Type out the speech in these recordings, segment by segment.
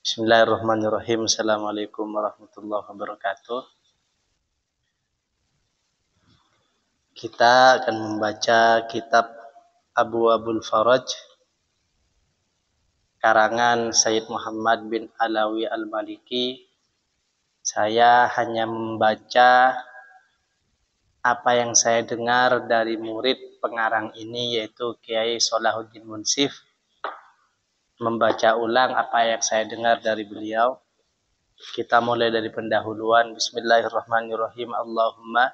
Bismillahirrahmanirrahim. Assalamualaikum warahmatullahi wabarakatuh. Kita akan membaca kitab Abwaul Faraj karangan Sayyid Muhammad bin Alawi Al-Maliki. Saya hanya membaca apa yang saya dengar dari murid pengarang ini, yaitu Kiai Salahuddin Munsif. Membaca ulang apa yang saya dengar dari beliau. Kita mulai dari pendahuluan. Bismillahirrahmanirrahim. Allahumma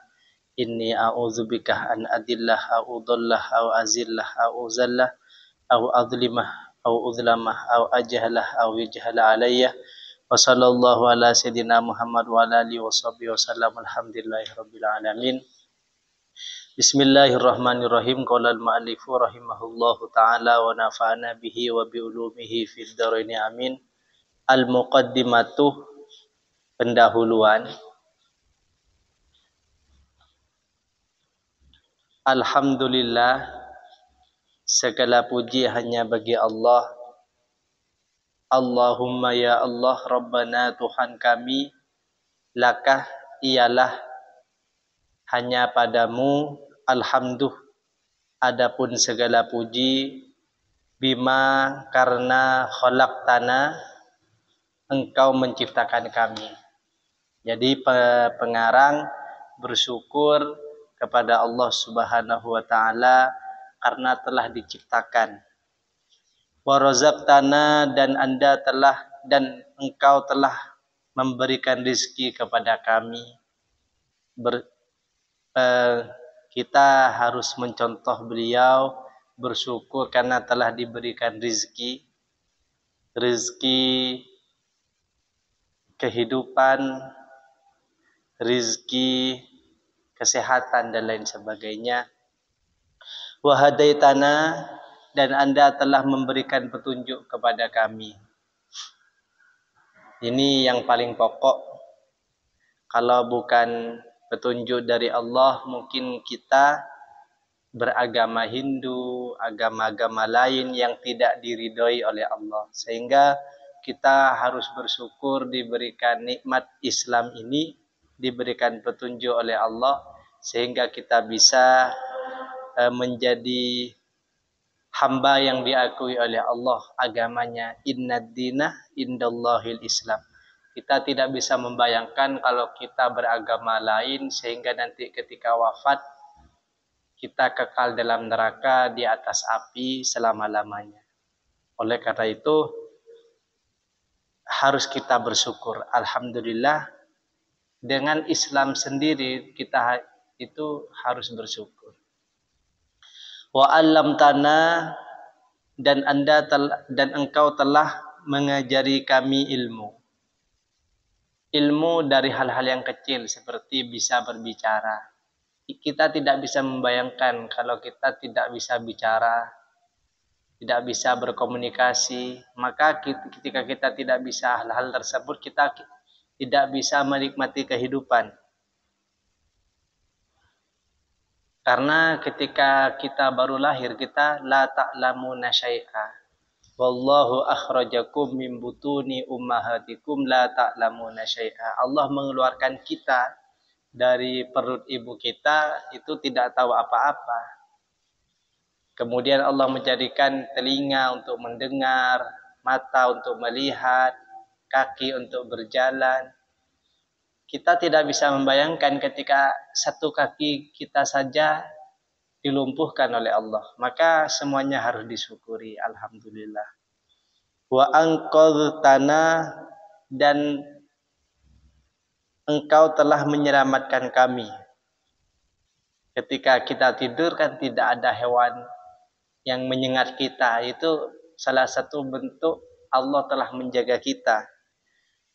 inni a'udzubika an adillah au udallah au azillah au uzallah au adlimah au udlamah au ajhalah au yujhala alayya. Wa sallallahu ala sayyidina Muhammad wa ala alihi wa sahbihi wa sallam. Alhamdulillahi rabbil alamin. Bismillahirrahmanirrahim. Qala al-mu'allifu rahimahullahu ta'ala wa nafa'ana bihi wa bi ulumihi fid dharain amin. Al-muqaddimatu, pendahuluan. Alhamdulillah, segala puji hanya bagi Allah. Allahumma ya Allah, Rabbana Tuhan kami, lakah ialah hanya padamu, alhamdulillah, adapun segala puji, bima karena khalaqtana, engkau menciptakan kami. Jadi pengarang bersyukur kepada Allah Subhanahu wa taala karena telah diciptakan. Wa razaqtana, dan engkau telah memberikan rizki kepada kami. Kita harus mencontoh beliau, bersyukur karena telah diberikan rizki kehidupan, rizki kesehatan dan lain sebagainya. Wa hadaitana, dan Anda telah memberikan petunjuk kepada kami. Ini yang paling pokok. Kalau bukan petunjuk dari Allah, mungkin kita beragama Hindu, agama-agama lain yang tidak diridhoi oleh Allah. Sehingga kita harus bersyukur diberikan nikmat Islam ini, diberikan petunjuk oleh Allah, sehingga kita bisa menjadi hamba yang diakui oleh Allah agamanya. Innad dina indallahil Islam. Kita tidak bisa membayangkan kalau kita beragama lain sehingga nanti ketika wafat kita kekal dalam neraka di atas api selama-lamanya. Oleh karena itu harus kita bersyukur. Alhamdulillah, dengan Islam sendiri kita itu harus bersyukur. Wa alam tanah, dan engkau telah mengajari kami ilmu dari hal-hal yang kecil seperti bisa berbicara. Kita tidak bisa membayangkan kalau kita tidak bisa bicara, tidak bisa berkomunikasi, maka ketika kita tidak bisa hal-hal tersebut, kita tidak bisa menikmati kehidupan. Karena ketika kita baru lahir, kita la ta'lamuna syai'a. Wallahu akhrajakum min butuni ummahatikum la ta'lamuna syai'a. Allah mengeluarkan kita dari perut ibu kita itu tidak tahu apa-apa. Kemudian Allah menjadikan telinga untuk mendengar, mata untuk melihat, kaki untuk berjalan. Kita tidak bisa membayangkan ketika satu kaki kita saja dilumpuhkan oleh Allah. Maka semuanya harus disyukuri. Alhamdulillah. Wa anqadhtana, dan engkau telah menyelamatkan kami. Ketika kita tidur kan tidak ada hewan yang menyengat kita. Itu salah satu bentuk Allah telah menjaga kita.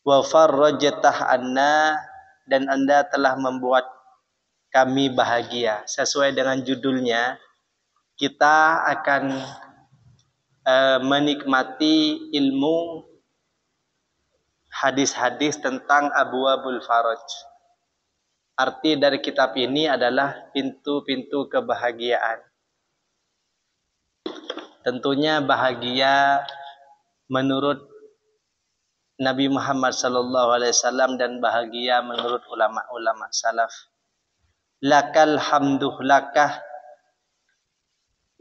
Wa farrajtah anna, dan Anda telah membuat kami bahagia. Sesuai dengan judulnya, kita akan menikmati ilmu hadis-hadis tentang Abwaul Faraj. Arti dari kitab ini adalah pintu-pintu kebahagiaan. Tentunya bahagia menurut Nabi Muhammad sallallahu alaihi wasallam dan bahagia menurut ulama-ulama salaf. Lakal hamdu, lakah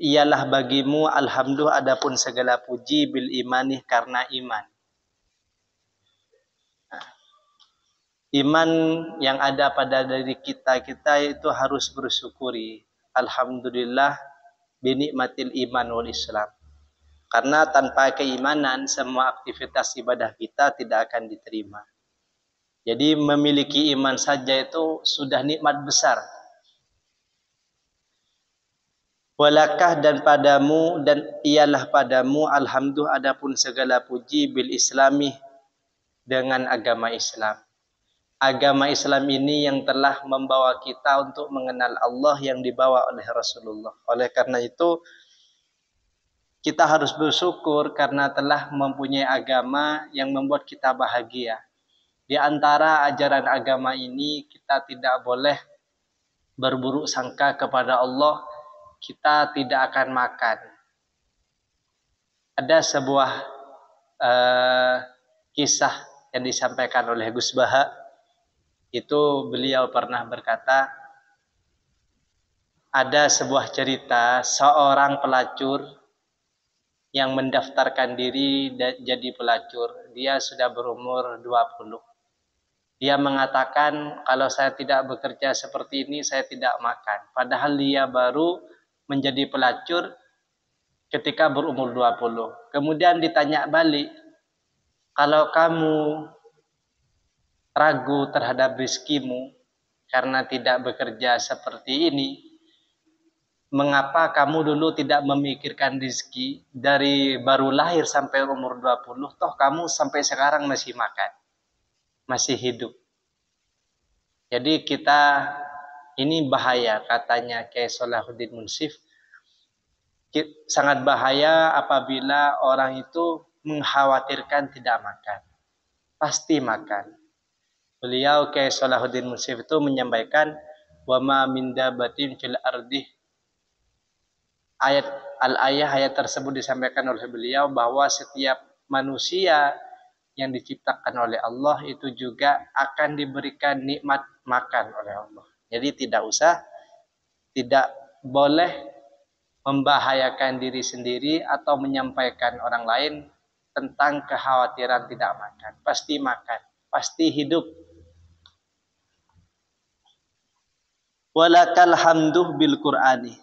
ialah bagimu alhamdu adapun segala puji bil imani karena iman. Iman yang ada pada diri kita itu harus bersyukuri. Alhamdulillah binikmatil iman wal Islam. Karena tanpa keimanan semua aktivitas ibadah kita tidak akan diterima. Jadi memiliki iman saja itu sudah nikmat besar. Walakah dan padamu dan ialah padamu alhamdulillah adapun segala puji bil islami dengan agama Islam. Agama Islam ini yang telah membawa kita untuk mengenal Allah yang dibawa oleh Rasulullah. Oleh karena itu kita harus bersyukur karena telah mempunyai agama yang membuat kita bahagia. Di antara ajaran agama ini kita tidak boleh berburuk sangka kepada Allah. Kita tidak akan makan. Ada sebuah kisah yang disampaikan oleh Gus Baha. Itu beliau pernah berkata, ada sebuah cerita seorang pelacur yang mendaftarkan diri jadi pelacur. Dia sudah berumur 20. Dia mengatakan, kalau saya tidak bekerja seperti ini, saya tidak makan. Padahal dia baru menjadi pelacur ketika berumur 20. Kemudian ditanya balik, kalau kamu ragu terhadap rizkimu karena tidak bekerja seperti ini, mengapa kamu dulu tidak memikirkan rizki dari baru lahir sampai umur 20, toh kamu sampai sekarang masih makan, masih hidup. Jadi kita ini bahaya, katanya Kyai Salahuddin Munsif, sangat bahaya apabila orang itu mengkhawatirkan tidak makan. Pasti makan. Beliau Kyai Salahuddin Munsif itu menyampaikan, wa ma min dabatin fil ardi. Ayat tersebut disampaikan oleh beliau bahwa setiap manusia yang diciptakan oleh Allah itu juga akan diberikan nikmat makan oleh Allah. Jadi tidak boleh membahayakan diri sendiri atau menyampaikan orang lain tentang kekhawatiran tidak makan. Pasti makan, pasti hidup. Walakal hamdu bil Qur'ani.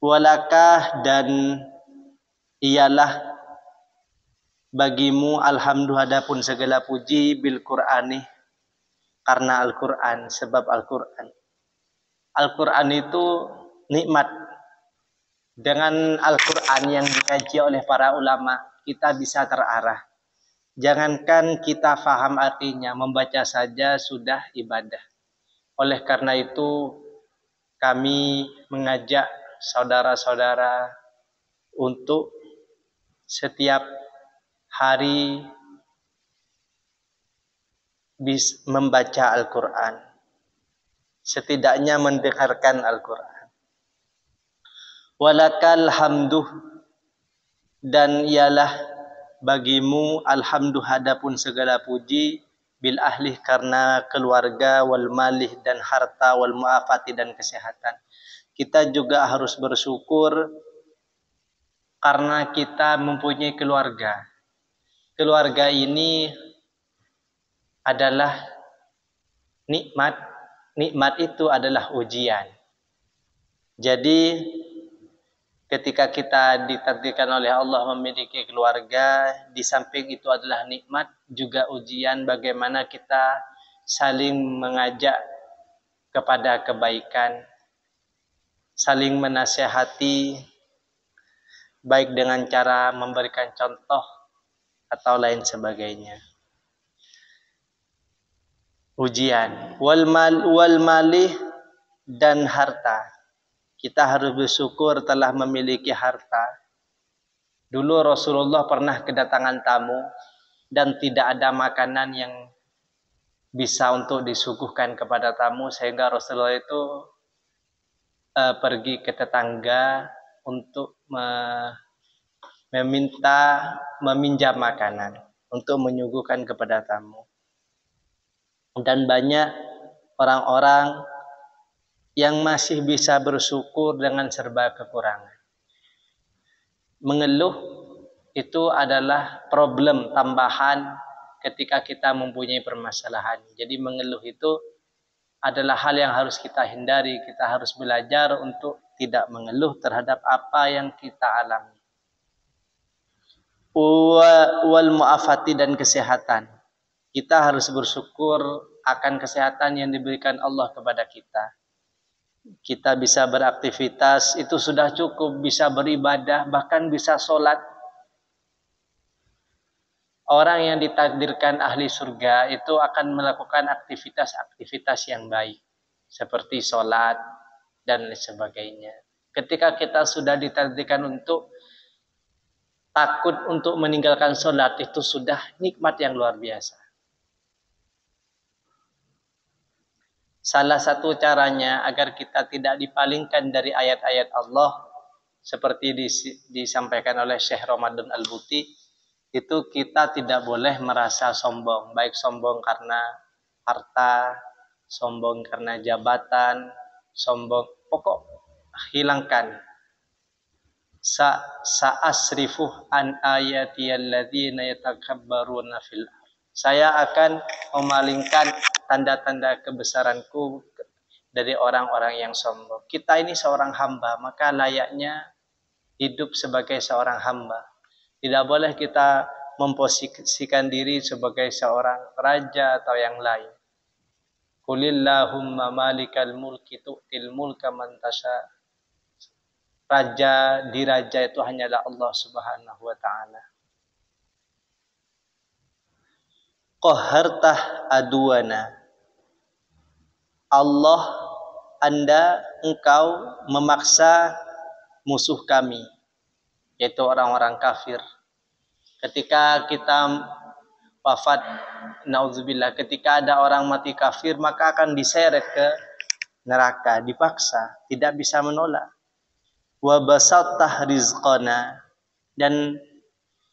Walakah dan ialah bagimu alhamdulillah adapun segala puji bil Qur'ani karena Al-Qur'an, sebab Al-Qur'an. Al-Qur'an itu nikmat. Dengan Al-Qur'an yang dikaji oleh para ulama, kita bisa terarah. Jangankan kita faham artinya, membaca saja sudah ibadah. Oleh karena itu, kami mengajak saudara-saudara untuk setiap hari membaca Al-Quran, setidaknya mendengarkan Al-Quran. Walakal hamdu dan ialah bagimu alhamdulillah adapun segala puji bil ahli karena keluarga, wal malih dan harta, wal muafati dan kesehatan. Kita juga harus bersyukur karena kita mempunyai keluarga. Keluarga ini adalah nikmat. Nikmat itu adalah ujian. Jadi ketika kita ditakdirkan oleh Allah memiliki keluarga, di samping itu adalah nikmat, juga ujian bagaimana kita saling mengajak kepada kebaikan, saling menasihati, baik dengan cara memberikan contoh atau lain sebagainya. Ujian wal malih dan harta. Kita harus bersyukur telah memiliki harta. Dulu Rasulullah pernah kedatangan tamu dan tidak ada makanan yang bisa untuk disuguhkan kepada tamu, sehingga Rasulullah itu pergi ke tetangga untuk meminjam makanan. untuk menyuguhkan kepada tamu. Dan banyak orang-orang yang masih bisa bersyukur dengan serba kekurangan. Mengeluh itu adalah problem tambahan ketika kita mempunyai permasalahan. Jadi mengeluh itu adalah hal yang harus kita hindari. Kita harus belajar untuk tidak mengeluh terhadap apa yang kita alami. Wal mu'afati dan kesehatan. Kita harus bersyukur akan kesehatan yang diberikan Allah kepada kita. Kita bisa beraktivitas, itu sudah cukup, bisa beribadah, bahkan bisa sholat. Orang yang ditakdirkan ahli surga itu akan melakukan aktivitas-aktivitas yang baik, seperti sholat dan lain sebagainya. Ketika kita sudah ditakdirkan untuk takut untuk meninggalkan sholat, itu sudah nikmat yang luar biasa. Salah satu caranya agar kita tidak dipalingkan dari ayat-ayat Allah seperti disampaikan oleh Syekh Ramadan Al-Buti, itu kita tidak boleh merasa sombong, baik sombong karena harta, sombong karena jabatan, sombong, pokok hilangkan. Sa'asrifuh an ayatiyalladzina yatakabbaruna fil ardh. Saya akan memalingkan tanda-tanda kebesaranku dari orang-orang yang sombong. Kita ini seorang hamba, maka layaknya hidup sebagai seorang hamba. Tidak boleh kita memposisikan diri sebagai seorang raja atau yang lain. Qulillahumma malikal mulki tu'til mulka man tasha. Raja itu hanyalah Allah Subhanahu wa ta'ala. Qahartah aduana. Allah, engkau memaksa musuh kami, yaitu orang-orang kafir. Ketika kita wafat, naudzubillah, ketika ada orang mati kafir, maka akan diseret ke neraka, dipaksa, tidak bisa menolak. Wa basattah rizqana, dan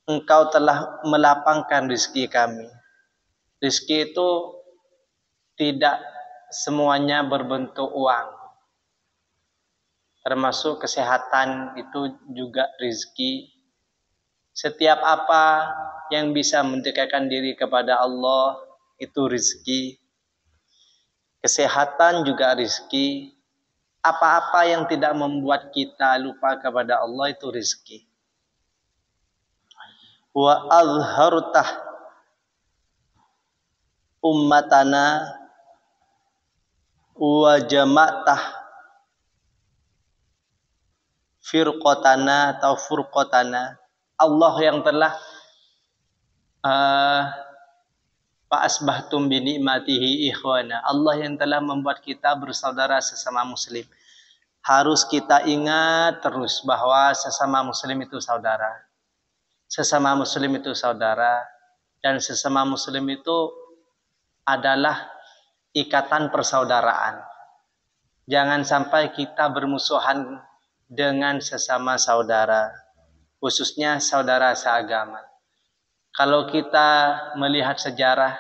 engkau telah melapangkan rizki kami. Rizki itu tidak semuanya berbentuk uang. Termasuk kesehatan itu juga rizki. Setiap apa yang bisa mendekatkan diri kepada Allah itu rizki. Kesehatan juga rizki. Apa-apa yang tidak membuat kita lupa kepada Allah itu rizki. Wa azhartah ummatana wa jama'tah firqatana atau furqatana. Allah yang telah fa'asbahtum bi ni'matihi ikhwana. Allah yang telah membuat kita bersaudara sesama muslim. Harus kita ingat terus bahwa sesama muslim itu saudara. Sesama muslim itu saudara, dan sesama muslim itu adalah ikatan persaudaraan. Jangan sampai kita bermusuhan dengan sesama saudara, khususnya saudara seagama. Kalau kita melihat sejarah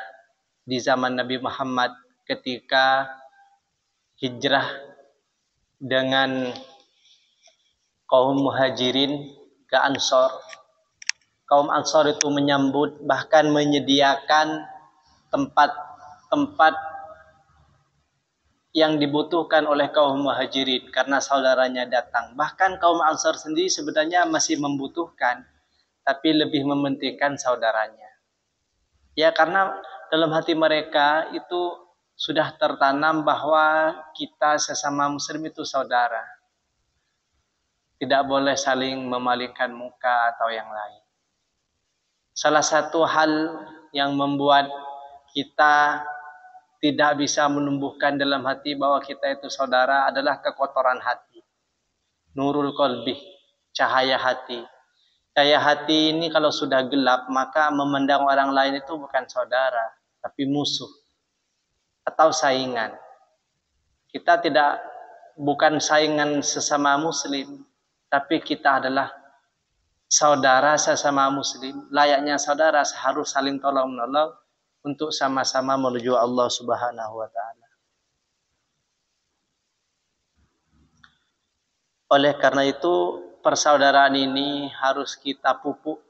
di zaman Nabi Muhammad ketika hijrah dengan kaum muhajirin ke Ansor, kaum Ansor itu menyambut, bahkan menyediakan tempat yang dibutuhkan oleh kaum muhajirin karena saudaranya datang. Bahkan kaum Ansar sendiri sebenarnya masih membutuhkan, tapi lebih mementingkan saudaranya. Ya, karena dalam hati mereka itu sudah tertanam bahwa kita sesama muslim itu saudara. Tidak boleh saling memalingkan muka atau yang lain. Salah satu hal yang membuat kita tidak bisa menumbuhkan dalam hati bahwa kita itu saudara adalah kekotoran hati. Nurul qalbi, cahaya hati. Cahaya hati ini kalau sudah gelap, maka memandang orang lain itu bukan saudara, tapi musuh atau saingan. Kita bukan saingan sesama muslim, tapi kita adalah saudara sesama muslim, layaknya saudara harus saling tolong menolong untuk sama-sama menuju Allah Subhanahu wa taala. Oleh karena itu, persaudaraan ini harus kita pupuk.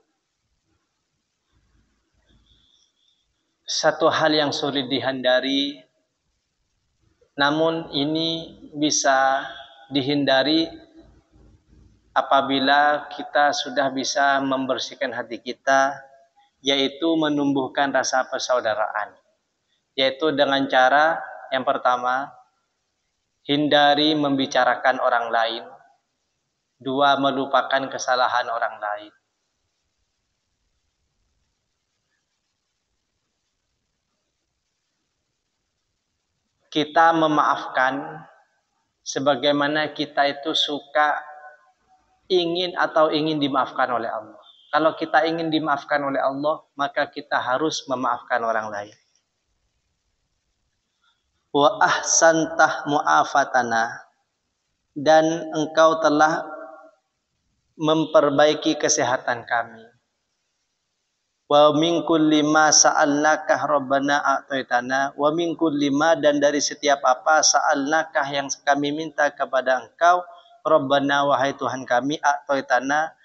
Satu hal yang sulit dihindari, namun ini bisa dihindari apabila kita sudah bisa membersihkan hati kita, yaitu menumbuhkan rasa persaudaraan. Yaitu dengan cara yang pertama, hindari membicarakan orang lain. Dua, melupakan kesalahan orang lain. Kita memaafkan sebagaimana kita itu suka ingin dimaafkan oleh Allah. Kalau kita ingin dimaafkan oleh Allah, maka kita harus memaafkan orang lain. Wa ahsantah mu'afatana, dan engkau telah memperbaiki kesehatan kami. Wa min kulli ma sa'alnaka rabbana a'taitana, wa min kulli ma, dan dari setiap apa sa'alnaka yang kami minta kepada engkau, rabbana wahai Tuhan kami, a'taitana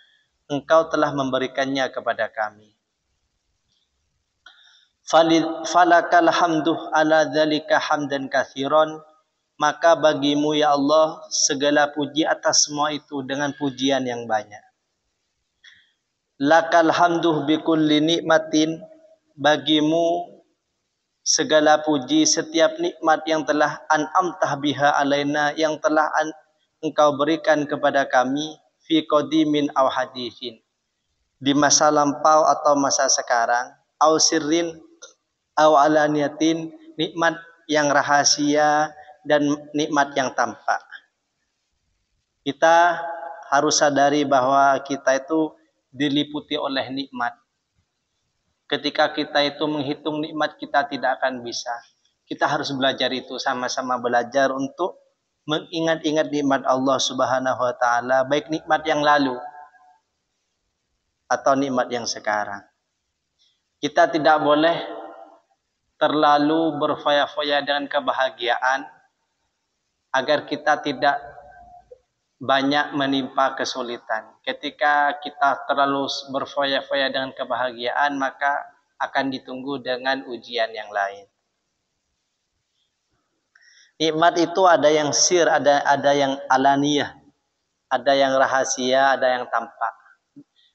engkau telah memberikannya kepada kami. Falakal hamdu ala dzalika hamdan katsiran, maka bagimu ya Allah segala puji atas semua itu dengan pujian yang banyak. Lakal hamdu bikulli nikmatin, bagimu segala puji setiap nikmat yang telah an'amtah biha alaina, yang telah engkau berikan kepada kami, fi qadimin aw hadithin, di masa lampau atau masa sekarang, aw sirrin aw alaniyatin, nikmat yang rahasia dan nikmat yang tampak. Kita harus sadari bahwa kita itu diliputi oleh nikmat. Ketika kita itu menghitung nikmat, kita tidak akan bisa. Kita harus belajar itu, sama-sama belajar untuk mengingat-ingat nikmat Allah Subhanahu wa taala, baik nikmat yang lalu atau nikmat yang sekarang. Kita tidak boleh terlalu berfoya-foya dengan kebahagiaan agar kita tidak banyak menimpa kesulitan. Ketika kita terlalu berfoya-foya dengan kebahagiaan, maka akan ditunggu dengan ujian yang lain. Nikmat itu ada yang sir, ada yang alaniyah, ada yang rahasia, ada yang tampak.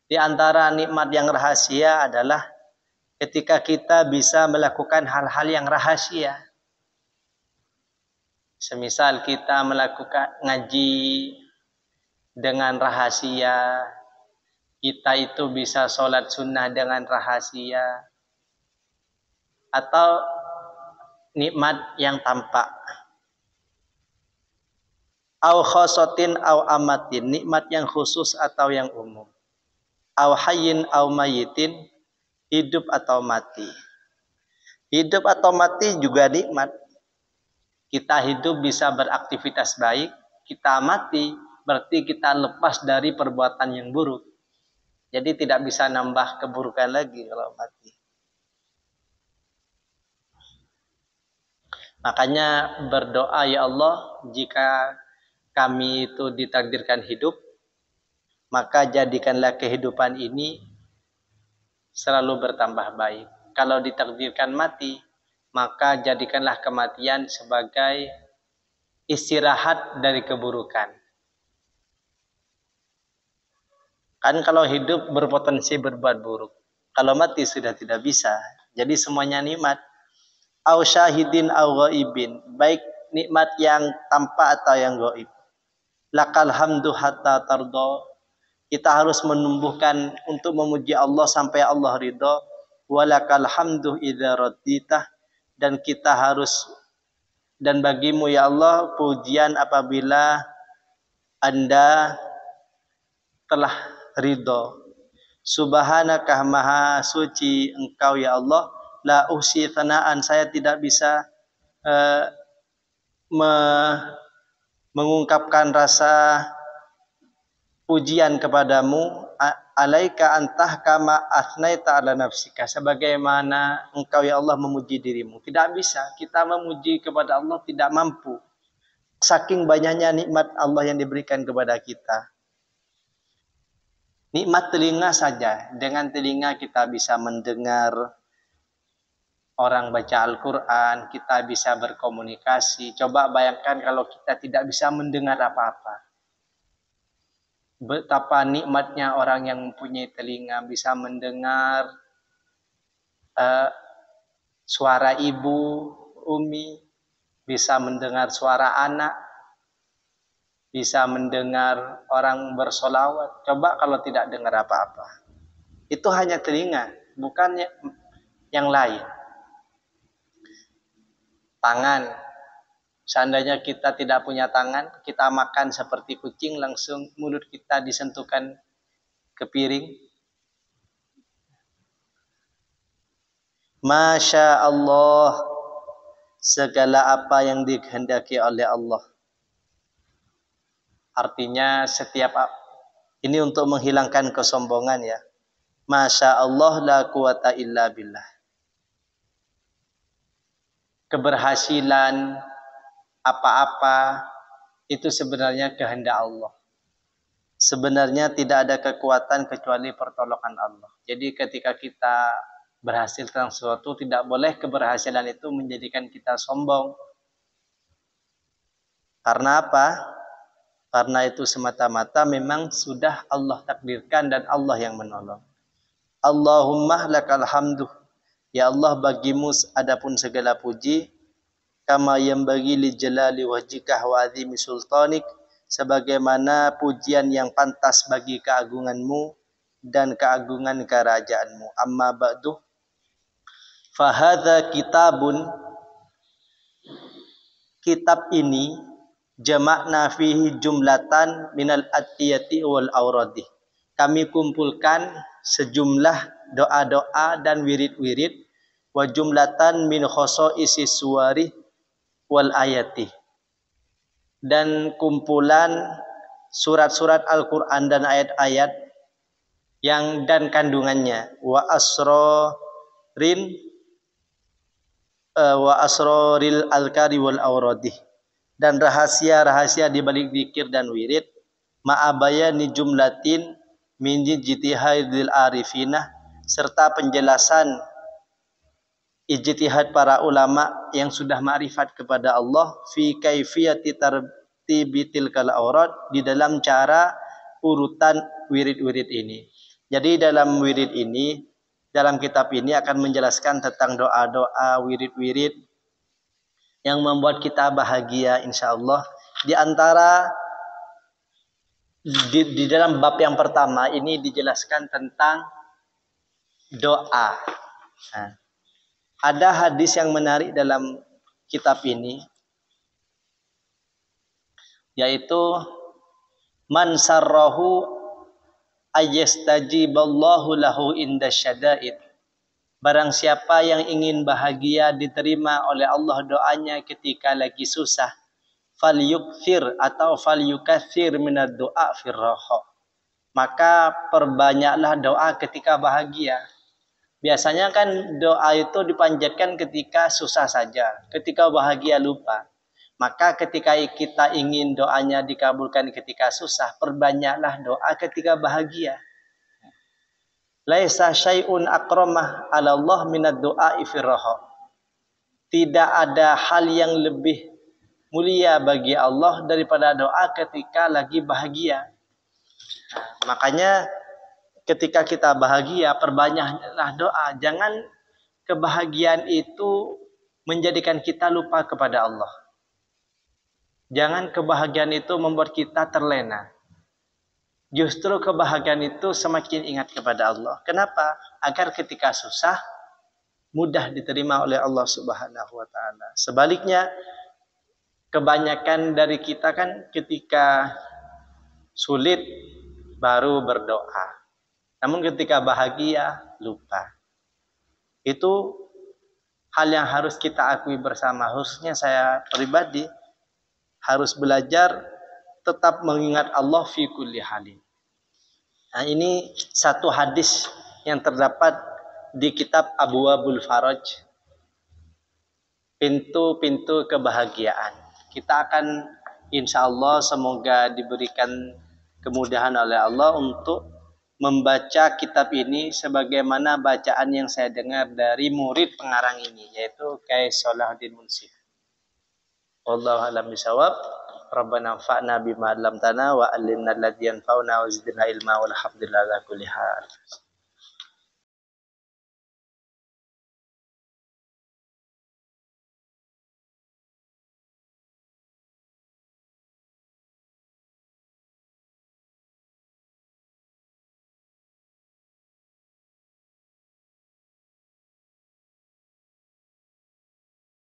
Di antara nikmat yang rahasia adalah ketika kita bisa melakukan hal-hal yang rahasia. Semisal kita melakukan ngaji dengan rahasia, kita itu bisa sholat sunnah dengan rahasia, atau nikmat yang tampak. Au khosotin au amatin, nikmat yang khusus atau yang umum. Au hayyin au mayitin, hidup atau mati. Hidup atau mati juga nikmat. Kita hidup bisa beraktivitas baik, kita mati berarti kita lepas dari perbuatan yang buruk. Jadi tidak bisa nambah keburukan lagi kalau mati. Makanya berdoa, ya Allah, jika kami itu ditakdirkan hidup, maka jadikanlah kehidupan ini selalu bertambah baik. Kalau ditakdirkan mati, maka jadikanlah kematian sebagai istirahat dari keburukan. Kan kalau hidup berpotensi berbuat buruk, kalau mati sudah tidak bisa. Jadi semuanya nikmat. Au syahidin au ghaibin, baik nikmat yang tampak atau yang gaib. Lakal hamdu hatta tardo, kita harus menumbuhkan untuk memuji Allah sampai Allah ridho. Walakal hamdu idza raditah, dan kita harus, dan bagimu ya Allah pujian apabila Anda telah ridho. Subhanaka, maha suci engkau ya Allah, la uhsi thanaan, saya tidak bisa mengungkapkan rasa pujian kepadamu, alaika antah kama asnaita ala nafsika, sebagaimana engkau ya Allah memuji dirimu. Tidak bisa kita memuji kepada Allah, tidak mampu. Saking banyaknya nikmat Allah yang diberikan kepada kita. Nikmat telinga saja, dengan telinga kita bisa mendengar orang baca Al-Quran, kita bisa berkomunikasi. Coba bayangkan kalau kita tidak bisa mendengar apa-apa. Betapa nikmatnya orang yang mempunyai telinga bisa mendengar suara ibu, umi, bisa mendengar suara anak, bisa mendengar orang bersolawat. Coba kalau tidak dengar apa-apa. Itu hanya telinga, bukan yang lain. Tangan. Seandainya kita tidak punya tangan, kita makan seperti kucing, langsung mulut kita disentuhkan ke piring. Masya Allah, segala apa yang dikehendaki oleh Allah. Artinya setiap ini untuk menghilangkan kesombongan ya. Masya Allah la quwata illa billah. Keberhasilan apa-apa itu sebenarnya kehendak Allah. Sebenarnya tidak ada kekuatan kecuali pertolongan Allah. Jadi ketika kita berhasil tentang sesuatu, tidak boleh keberhasilan itu menjadikan kita sombong. Karena apa? Karena itu semata-mata memang sudah Allah takdirkan dan Allah yang menolong. Allahumma lakal hamdu. Ya Allah, bagimu adapun segala puji. Kama yanbaghi li jalali wajhika wa azimi sultanik, sebagaimana pujian yang pantas bagi keagunganmu dan keagungan kerajaanmu. Amma ba'du, fa hadza kitabun, kitab ini jama'na fihi jumlatan minal atiyati wal awradi, kami kumpulkan sejumlah doa-doa dan wirid-wirid, wa jumlatan min khosoisi suwari wal ayati, dan kumpulan surat-surat Al-Quran dan ayat-ayat yang dan kandungannya, wa asroril alkari wal awradih, dan rahasia-rahasia di balik zikir dan wirid, ma'abayani jumlatin min ijtihadil arifina, serta penjelasan ijtihad para ulama yang sudah ma'rifat kepada Allah, fi kaifiyati tartibi tilkal awrad, di dalam cara urutan wirid-wirid ini. Jadi dalam wirid ini, dalam kitab ini akan menjelaskan tentang doa-doa, wirid-wirid yang membuat kita bahagia insyaallah. Di antara di dalam bab yang pertama ini dijelaskan tentang doa. Nah, ada hadis yang menarik dalam kitab ini, yaitu man sarrahu ayyastajiballahu lahu inda syada'id. Barang siapa yang ingin bahagia diterima oleh Allah doanya ketika lagi susah, falyukthir atau falyukathir minad du'a firraha, maka perbanyaklah doa ketika bahagia. Biasanya kan doa itu dipanjatkan ketika susah saja, ketika bahagia lupa. Maka ketika kita ingin doanya dikabulkan ketika susah, perbanyaklah doa ketika bahagia. Laisa syai'un akramah 'ala Allah minad du'a'i firraha. Tidak ada hal yang lebih mulia bagi Allah daripada doa ketika lagi bahagia. Makanya ketika kita bahagia, perbanyaklah doa. Jangan kebahagiaan itu menjadikan kita lupa kepada Allah. Jangan kebahagiaan itu membuat kita terlena. Justru kebahagiaan itu semakin ingat kepada Allah. Kenapa? Agar ketika susah, mudah diterima oleh Allah Subhanahu wa ta'ala. Sebaliknya, kebanyakan dari kita kan ketika sulit baru berdoa. Namun ketika bahagia, lupa. Itu hal yang harus kita akui bersama. Khususnya saya pribadi harus belajar tetap mengingat Allah fi kulli halin. Nah, ini satu hadis yang terdapat di kitab Abwaabul Faraj, pintu-pintu kebahagiaan. Kita akan insya Allah semoga diberikan kemudahan oleh Allah untuk membaca kitab ini sebagaimana bacaan yang saya dengar dari murid pengarang ini, yaitu Kyai Salahuddin Munsif. Wallahu a'lam bishawab. Rabbana anfa'na bima 'allamtana wa 'allimna alladhi yanfa'una wa zidna ilma walhamdulillahi ala kulli hal.